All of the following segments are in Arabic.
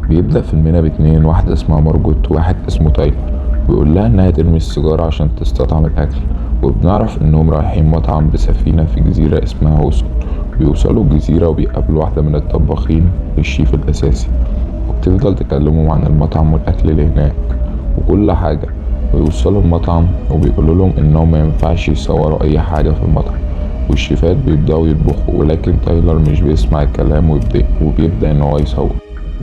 بيبدأ فيلمنا باتنين، واحدة اسمها مارجوت وواحد اسمه تايلر. بيقول لها انها ترمي السيجارة عشان تستطعم الاكل، وبنعرف انهم رايحين مطعم بسفينة في جزيرة اسمها وسط. بيوصلوا الجزيرة وبيقابلوا واحدة من الطباخين، الشيف الاساسي، وبتفضل تكلمهم عن المطعم والاكل اللي هناك وكل حاجة. ويوصلوا المطعم وبيقولوا لهم انهم ما ينفعش يصوروا اي حاجة في المطعم، والشيفات بيبدأوا يطبخوا، ولكن تايلر مش بيسمع الكلام وبيبدأ ان هو يصور.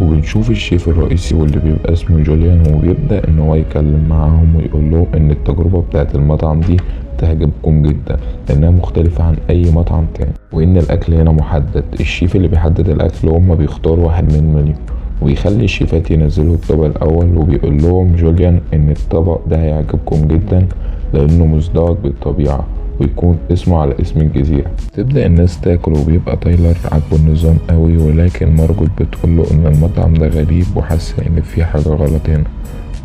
وبنشوف الشيف الرئيسي واللي بيبقى اسمه جوليان، وبيبدأ ان هو يتكلم معاهم ويقول لهم ان التجربة بتاعت المطعم دي تعجبكم جدا لانها مختلفة عن اي مطعم تاني، وان الاكل هنا محدد. الشيف اللي بيحدد الاكل هما بيختاروا واحد من المنيو، ويخلي الشيفات ينزلوا الطبق الاول. وبيقول لهم جوليان ان الطبق ده هيعجبكم جدا لانه مزدوج بالطبيعة، ويكون اسمه على اسم الجزيرة. تبدأ الناس تاكل، وبيبقى تايلر عاجبه النظام قوي، ولكن مارجوت بتقوله ان المطعم ده غريب وحاسة ان في حاجة غلط هنا.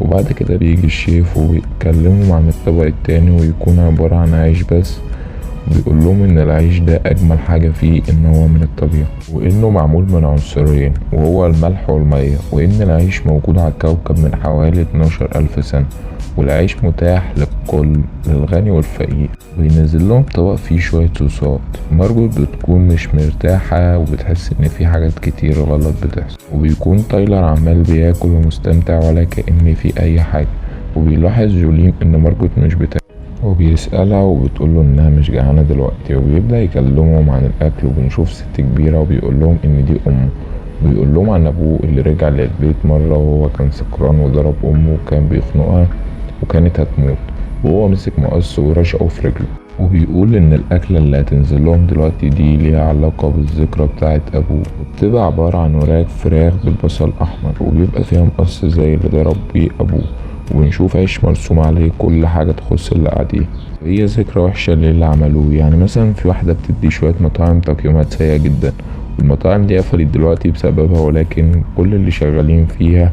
وبعد كده بيجي الشيف وبيتكلموا عن الطبق التاني، ويكون عبارة عن عيش بس. بيقول لهم ان العيش ده اجمل حاجة فيه ان هو من الطبيعة، وانه معمول من عنصرين وهو الملح والمية، وان العيش موجود على الكوكب من حوالي 12,000 سنة، والعيش متاح للكل، للغني والفقير. وينزل لهم طبق فيه شوية صوصات. مارجوت بتكون مش مرتاحة وبتحس ان في حاجات كتير غلط بتحصل، وبيكون تايلر عمال بياكل ومستمتع ولا كأن في اي حاجة. وبيلاحظ جولين ان مارجوت مش بتاكل، وبيسألها وبتقوله انها مش جعانة دلوقتي. وبيبدأ يكلمهم عن الاكل، وبنشوف ست كبيرة وبيقول لهم ان دي امه. وبيقول لهم عن ابوه اللي رجع للبيت مرة وهو كان سكران وضرب امه وكان بيخنقها وكانت هتموت، وهو مسك مقص ورشقه في رجله. وبيقول ان الاكلة اللي هتنزل لهم دلوقتي دي ليها علاقة بالذكرى بتاعت ابوه، وبتبقى عبارة عن وراك فراخ بالبصل احمر، وبيبقى فيها مقص زي اللي ضرب بيه ابوه. وبنشوف عيش مرسوم عليه كل حاجة تخص اللي قاعدين. هي ذكرى وحشة للي عملوه. يعني مثلا في واحدة بتدي شوية مطاعم تقييمات سيئة جدا، والمطاعم دي قفلت دلوقتي بسببها، ولكن كل اللي شغالين فيها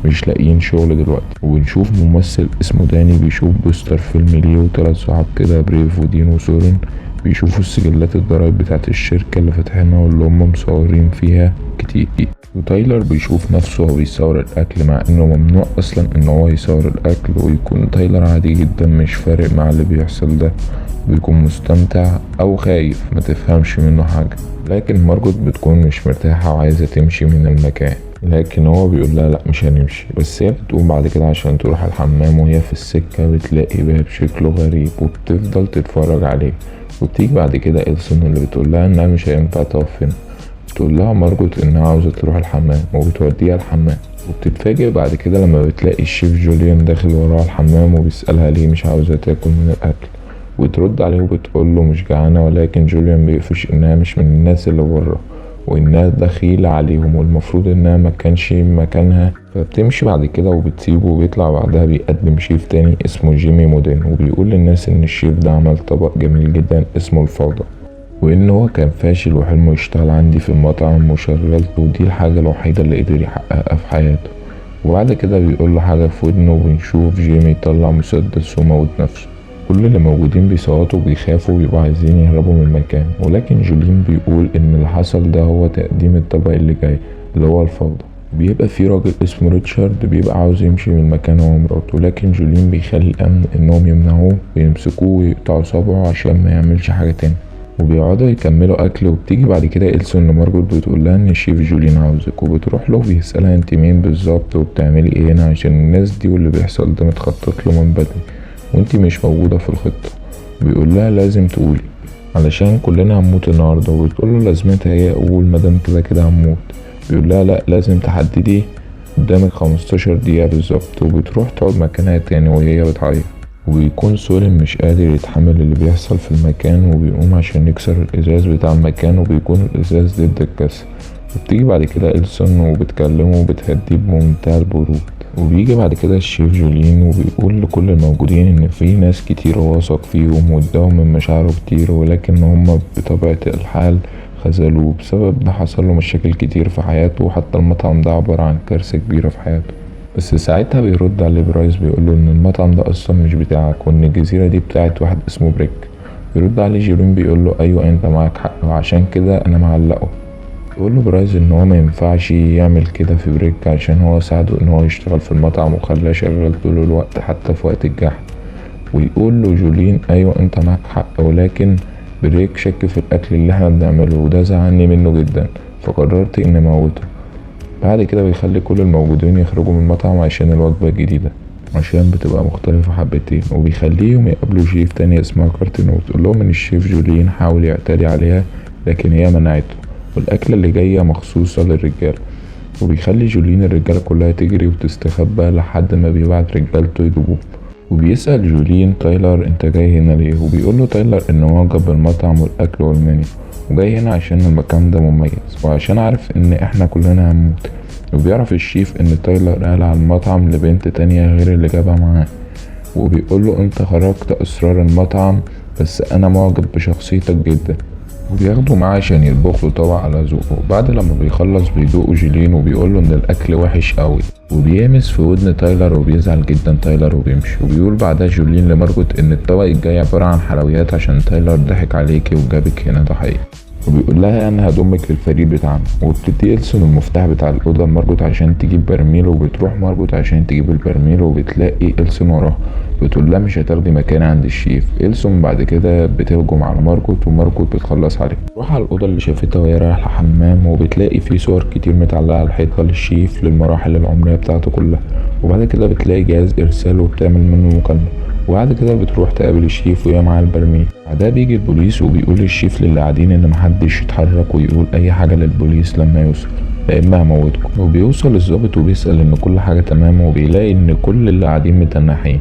مش لاقيين شغل دلوقتي. وبنشوف ممثل اسمه داني بيشوف بوستر فيلم ليه وثلاث صحاب كده، بريف ودين وسورن، بيشوفوا السجلات الضرايب بتاعت الشركة اللي فاتحينها واللي هم مصورين فيها كتير. وتايلر بيشوف نفسه وهو بيصور الأكل، مع إنه ممنوع أصلا إن هو يصور الأكل. ويكون تايلر عادي جدا، مش فارق مع اللي بيحصل ده، بيكون مستمتع أو خايف، ما تفهمش منه حاجة. لكن مارجوت بتكون مش مرتاحة وعايزة تمشي من المكان، لكن هو بيقول لها لا مش هنمشي. بس هي بتقوم بعد كده عشان تروح الحمام، وهي في السكة بتلاقي باب شكله غريب وبتفضل تتفرج عليه. وبتيجي بعد كده إلسون اللي بتقول لها إنها مش هينفع تقف هنا. بتقول لها مارجوت إنها عاوزة تروح الحمام، وبتوديها الحمام. وبتتفاجئ بعد كده لما بتلاقي الشيف جوليان داخل وراها الحمام، وبيسألها ليه مش عاوزة تاكل من الأكل. وترد عليه وبتقول له مش جعانة، ولكن جوليان بيقفش إنها مش من الناس اللي بره، وإنها دخيلة عليهم والمفروض إنها مكانش مكانها. فبتمشي بعد كده وبتسيبه، وبيطلع بعدها بيقدم شيف تاني اسمه جيمي مودين، وبيقول للناس إن الشيف ده عمل طبق جميل جدا اسمه الفوضى، وإن هو كان فاشل وحلمه يشتغل عندي في المطعم وشغلته، ودي الحاجة الوحيدة اللي قدر يحققها في حياته. وبعد كده بيقول له حاجة في ودنه، وبنشوف جيمي يطلع مسدس وموت نفسه. كل اللي موجودين بيصوتوا وبيخافوا وبيبقوا عايزين يهربوا من المكان، ولكن جولين بيقول ان اللي حصل ده هو تقديم الطبق اللي جاي اللي هو الفوضى. بيبقى في راجل اسمه ريتشارد بيبقى عاوز يمشي من المكان هو ومراته، لكن جولين بيخلي الامن انهم يمنعوه ويمسكوه ويقطعوا صابعه عشان ما يعملش حاجة تاني. وبيقعدوا يكملوا اكل. وبتيجي بعد كده إلسون لمارجوت بتقول لها ان الشيف جولين عاوزك، وبتروح له بيسألها انت مين بالظبط وبتعملي ايه هنا، عشان الناس دي واللي بيحصل ده متخطط له من بدري وانتي مش موجودة في الخطة. بيقول لها لازم تقولي علشان كلنا هنموت النهاردة. وبتقول له لازمتها هي اقول مادام كده كده هنموت. بيقول لها لا لازم تحددي قدامك 15 دقيقة بالظبط. وبتروح تقعد مكانها تاني وهي بتعيط. وبيكون سولين مش قادر يتحمل اللي بيحصل في المكان، وبيقوم عشان يكسر الازاز بتاع المكان، وبيكون الازاز ضد الكسر. وبتيجي بعد كده إلسون وبتكلمه وبتهديه بمنتهى البرود. وبيجي بعد كده الشيف جولين وبيقول لكل الموجودين ان في ناس كتير واثق فيهم واداهم من مشاعره كتير، ولكن هم بطبيعة الحال خذلوه بسبب ده. حصل له مشاكل كتير في حياته، وحتى المطعم ده عبارة عن كارثة كبيرة في حياته. بس ساعتها بيرد عليه برايس بيقوله ان المطعم ده اصلا مش بتاعك، وان الجزيرة دي بتاعت واحد اسمه بريك. بيرد عليه جولين بيقوله ايوه انت معاك حق، وعشان كده انا معلقه. يقول له برايز ان هو ما ينفعش يعمل كده في بريك عشان هو ساعده ان هو يشتغل في المطعم وخلاه شغال طول الوقت حتى في وقت الجحد. ويقول له جولين ايوه انت معاك حق، ولكن بريك شك في الاكل اللي احنا بنعمله وده زعلني منه جدا، فقررت اني اموته. بعد كده بيخلي كل الموجودين يخرجوا من المطعم عشان الوجبة الجديدة عشان بتبقى مختلفة حبتين، وبيخليهم يقابلوا شيف تانية اسمها كارتين وتقول لهم ان الشيف جولين حاول يعتدي عليها لكن هي منعته، والأكلة اللي جاية مخصوصة للرجال. وبيخلي جولين الرجالة كلها تجري وتستخبى لحد ما بيبعت رجالته يجيبوه. وبيسأل جولين تايلر انت جاي هنا ليه، وبيقول له تايلر انه معجب بالمطعم والاكل والمنيو وجاي هنا عشان المكان ده مميز وعشان عارف ان احنا كلنا هنموت. وبيعرف الشيف ان تايلر قال على المطعم لبنت تانية غير اللي جابها معاه، وبيقول له انت خرجت اسرار المطعم بس انا معجب بشخصيتك جدا. وبياخده معاه عشان يطبخ له طبق على ذوقه. بعد لما بيخلص بيدوقه جيلين وبيقول له ان الاكل وحش قوي، وبيهمس في ودن تايلر وبيزعل جدا تايلر وبيمشي. وبيقول بعدها جولين لمارجوت ان الطبق الجاي عبارة عن حلويات عشان تايلر ضحك عليكي وجابك هنا ضحية، وبيقول لها انا هضمك للفريق بتاعنا. وبتدي إلسون المفتاح بتاع الأوضة لمارجوت عشان تجيب برميل، وبتروح مارجوت عشان تجيب البرميل وبتلاقي إلسون وراها، بتقول لها مش هتاخدي مكان عند الشيف. إلسون بعد كده بتهجم على مارجوت ومارجوت بتخلص عليه. تروح على الأوضة اللي شافتها وهي رايحة الحمام وبتلاقي فيه صور كتير متعلقة على الحيطة للشيف للمراحل العمرية بتاعته كلها. وبعد كده بتلاقي جهاز إرسال وبتعمل منه مكالمة. وبعد كده بتروح تقابل الشيف وهي معاه البرميل. بعدها بيجي البوليس وبيقول الشيف للي قاعدين ان محدش يتحرك ويقول اي حاجة للبوليس لما يوصل لا اما هموتكم. وبيوصل الضابط وبيسأل ان كل حاجة تمام وبيلاقي ان كل اللي قاعدين متنحين.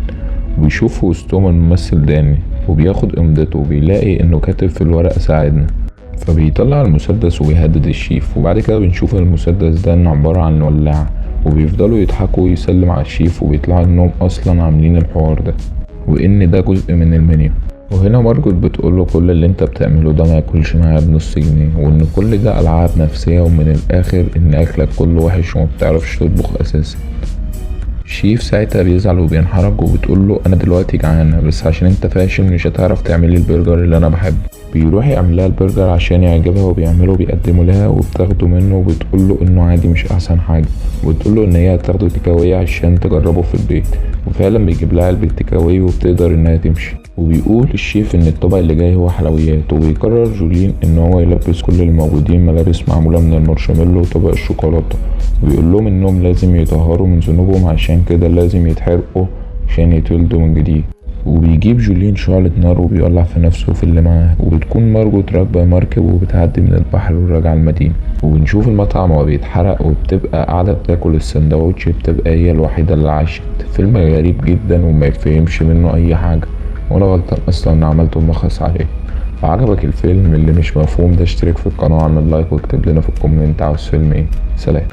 وبيشوف في وسطهم الممثل داني وبياخد امضته وبيلاقي انه كاتب في الورقة ساعدنا، فبيطلع المسدس وبيهدد الشيف. وبعد كده بنشوف المسدس ده انه عبارة عن ولاعة، وبيفضلوا يضحكوا ويسلم على الشيف وبيطلعوا انهم اصلا عاملين الحوار ده وان ده جزء من المنيو. وهنا مارجوت بتقوله كل اللي انت بتعمله ده ما ياكلش معايا بنص جنيه، وان كل ده العاب نفسيه، ومن الاخر ان اكلك كله وحش وما بتعرفش تطبخ اساسا. شيف ساعتها بيزعل وبينحرج وبتقوله انا دلوقتي جعانه بس عشان انت فاشل مش هتعرف تعملي البرجر اللي انا بحبه. بيروح يعمل لها البرجر عشان يعجبها وبيعمله بيقدمه لها وبتاخده منه وبتقوله انه عادي مش احسن حاجه، وبتقوله ان هي هتاخده تيكاوي عشان تجربه في البيت. وفعلا بيجيب لها علبه تيكاوي وبتقدر انها تمشي. وبيقول الشيف ان الطبق اللي جاي هو حلويات، وبيقرر جولين ان هو يلبس كل الموجودين ملابس معموله من المارشميلو وطبق الشوكولاته، وبيقول لهم انهم لازم يطهروا من ذنوبهم عشان كده لازم يتحرقوا عشان يتولدوا من جديد. وبيجيب جولين شعلة نار وبيولع في نفسه وفي اللي معاه. وبتكون مارجوت راكبة مركب وبتعدي من البحر وراجعة المدينة، وبنشوف المطعم وهو بيتحرق وبتبقى قاعدة بتاكل السندوتش، بتبقى هي الوحيدة اللي عاشت. فيلم غريب جدا وما يفهمش منه اي حاجة، وانا غلطان اصلا ان عملت ملخص عليه. لو عجبك الفيلم اللي مش مفهوم ده اشترك في القناة واعمل لايك واكتب لنا في الكومنت عاوز فيلم ايه. سلام.